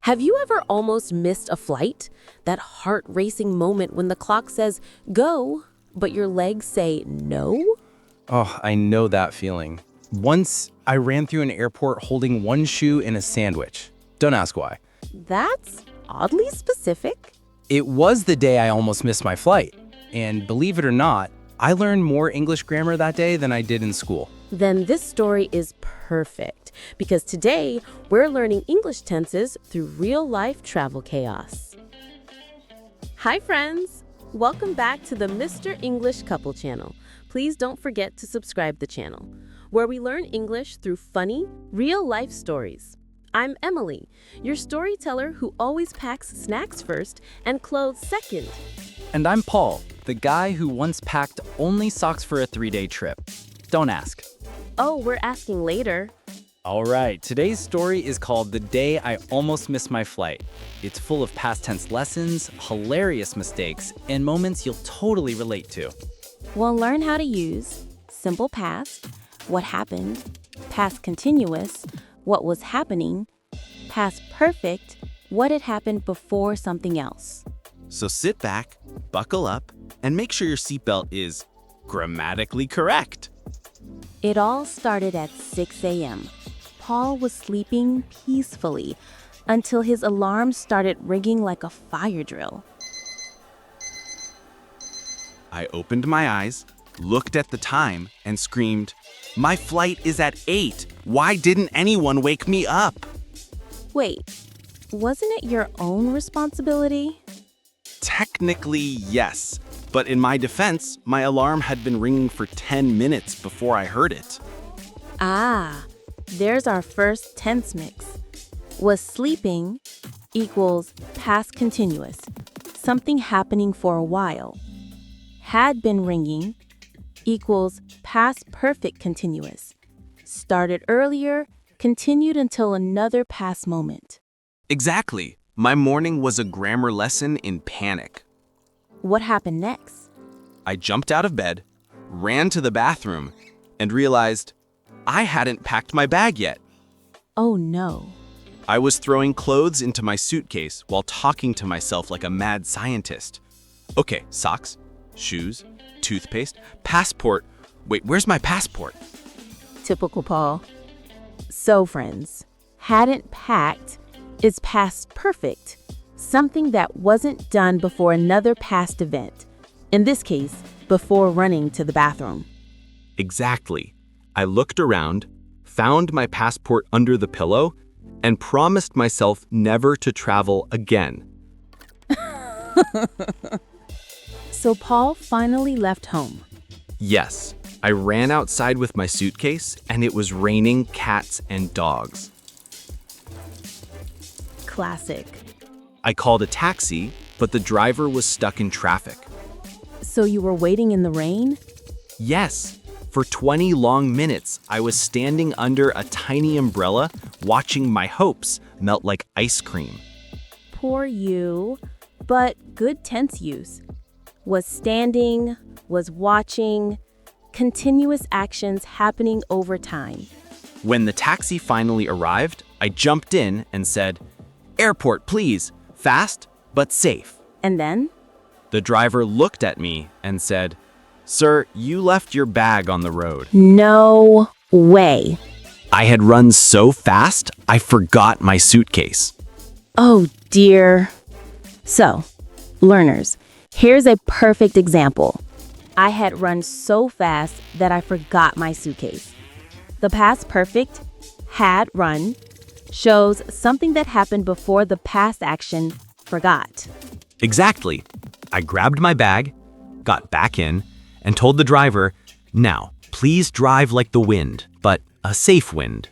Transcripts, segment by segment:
Have you ever almost missed a flight? That heart-racing moment when the clock says go, but your legs say no? Oh, I know that feeling. Once, I ran through an airport holding one shoe in a sandwich. Don't ask why. That's oddly specific. It was the day I almost missed my flight. And believe it or not, I learned more English grammar that day than I did in school. Then this story is perfect because today we're learning English tenses through real-life travel chaos. Hi friends! Welcome back to the Mr. English Couple channel. Please don't forget to subscribe the channel, where we learn English through funny, real-life stories. I'm Emily, your storyteller who always packs snacks first and clothes second. And I'm Paul, the guy who once packed only socks for a 3-day trip. Don't ask. Oh, we're asking later. All right, today's story is called The Day I Almost Missed My Flight. It's full of past tense lessons, hilarious mistakes, and moments you'll totally relate to. We'll learn how to use simple past, what happened, past continuous, what was happening, past perfect, what had happened before something else. So sit back, buckle up, and make sure your seatbelt is grammatically correct. It all started at 6 a.m. Paul was sleeping peacefully until his alarm started ringing like a fire drill. I opened my eyes, looked at the time, and screamed, "My flight is at 8. Why didn't anyone wake me up?" Wait, wasn't it your own responsibility? Technically, yes. But in my defense, my alarm had been ringing for 10 minutes before I heard it. Ah, there's our first tense mix. Was sleeping equals past continuous, something happening for a while. Had been ringing equals past perfect continuous. Started earlier, continued until another past moment. Exactly. My morning was a grammar lesson in panic. What happened next? I jumped out of bed, ran to the bathroom, and realized I hadn't packed my bag yet. Oh no. I was throwing clothes into my suitcase while talking to myself like a mad scientist. Okay, socks, shoes, toothpaste, passport. Wait, where's my passport? Typical Paul. So friends, hadn't packed is past perfect, something that wasn't done before another past event. In this case, before running to the bathroom. Exactly. I looked around, found my passport under the pillow, and promised myself never to travel again. So Paul finally left home. Yes, I ran outside with my suitcase, and it was raining cats and dogs. Classic. I called a taxi, but the driver was stuck in traffic. So you were waiting in the rain? Yes, for 20 long minutes, I was standing under a tiny umbrella, watching my hopes melt like ice cream. Poor you, but good tense use. Was standing, was watching, continuous actions happening over time. When the taxi finally arrived, I jumped in and said, "Airport, please. Fast, but safe." And then? The driver looked at me and said, "Sir, you left your bag on the road." No way. I had run so fast, I forgot my suitcase. Oh dear. So, learners, here's a perfect example. I had run so fast that I forgot my suitcase. The past perfect, had run, shows something that happened before the past action, forgot. Exactly. I grabbed my bag, got back in, and told the driver, "Now, please drive like the wind, but a safe wind."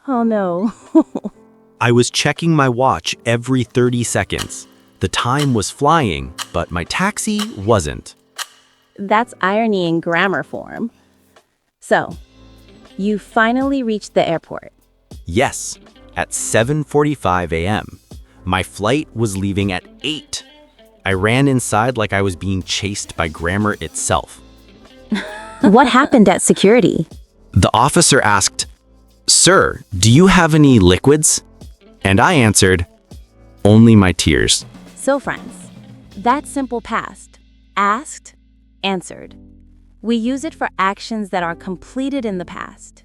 Oh no. I was checking my watch every 30 seconds. The time was flying, but my taxi wasn't. That's irony in grammar form. So, you finally reached the airport. Yes, at 7:45 a.m. My flight was leaving at 8. I ran inside like I was being chased by grammar itself. What happened at security? The officer asked, "Sir, do you have any liquids?" And I answered, "Only my tears." So friends, that's simple past. Asked, answered. We use it for actions that are completed in the past.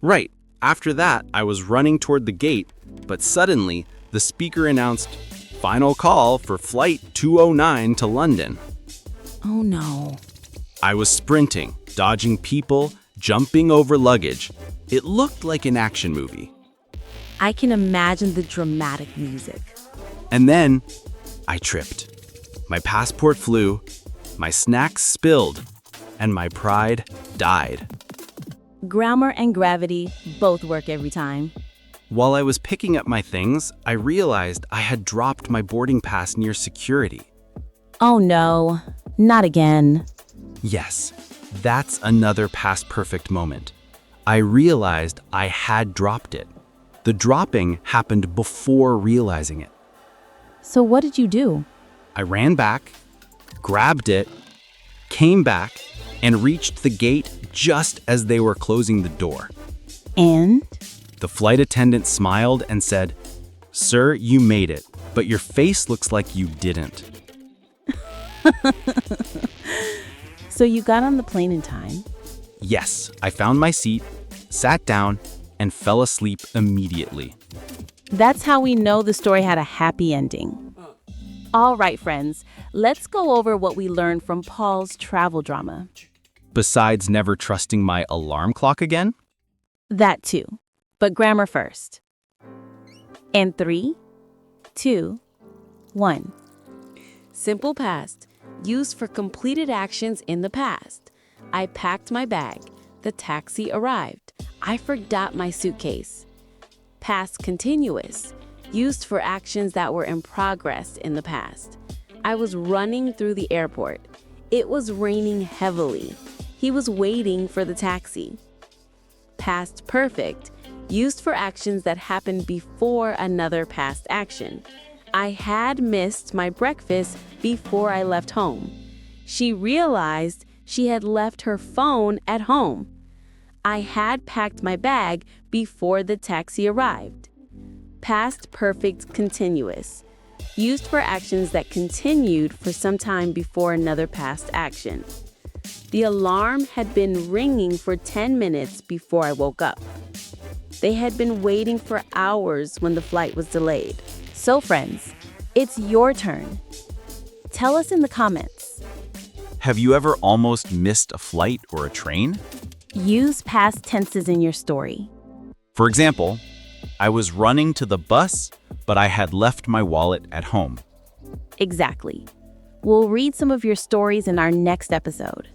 Right. After that, I was running toward the gate, but suddenly the speaker announced, "Final call for flight 209 to London." Oh no. I was sprinting, dodging people, jumping over luggage. It looked like an action movie. I can imagine the dramatic music. And then I tripped. My passport flew, my snacks spilled, and my pride died. Grammar and gravity both work every time. While I was picking up my things, I realized I had dropped my boarding pass near security. Oh no, not again. Yes, that's another past perfect moment. I realized I had dropped it. The dropping happened before realizing it. So what did you do? I ran back, grabbed it, came back, and reached the gate just as they were closing the door. And? The flight attendant smiled and said, "Sir, you made it, but your face looks like you didn't." So you got on the plane in time? Yes, I found my seat, sat down, and fell asleep immediately. That's how we know the story had a happy ending. All right, friends, let's go over what we learned from Paul's travel drama. Besides never trusting my alarm clock again? That too, but grammar first. In 3, 2, 1. Simple past, used for completed actions in the past. I packed my bag. The taxi arrived. I forgot my suitcase. Past continuous, used for actions that were in progress in the past. I was running through the airport. It was raining heavily. He was waiting for the taxi. Past perfect, used for actions that happened before another past action. I had missed my breakfast before I left home. She realized she had left her phone at home. I had packed my bag before the taxi arrived. Past perfect continuous, used for actions that continued for some time before another past action. The alarm had been ringing for 10 minutes before I woke up. They had been waiting for hours when the flight was delayed. So friends, it's your turn. Tell us in the comments. Have you ever almost missed a flight or a train? Use past tenses in your story. For example, I was running to the bus, but I had left my wallet at home. Exactly. We'll read some of your stories in our next episode.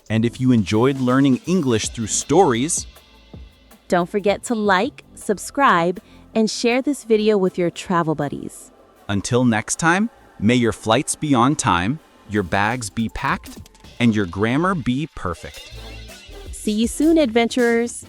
And if you enjoyed learning English through stories, Don't forget to like, subscribe, and share this video with your travel buddies. until next time, may your flights be on time, your bags be packed, and your grammar be perfect. See you soon, adventurers!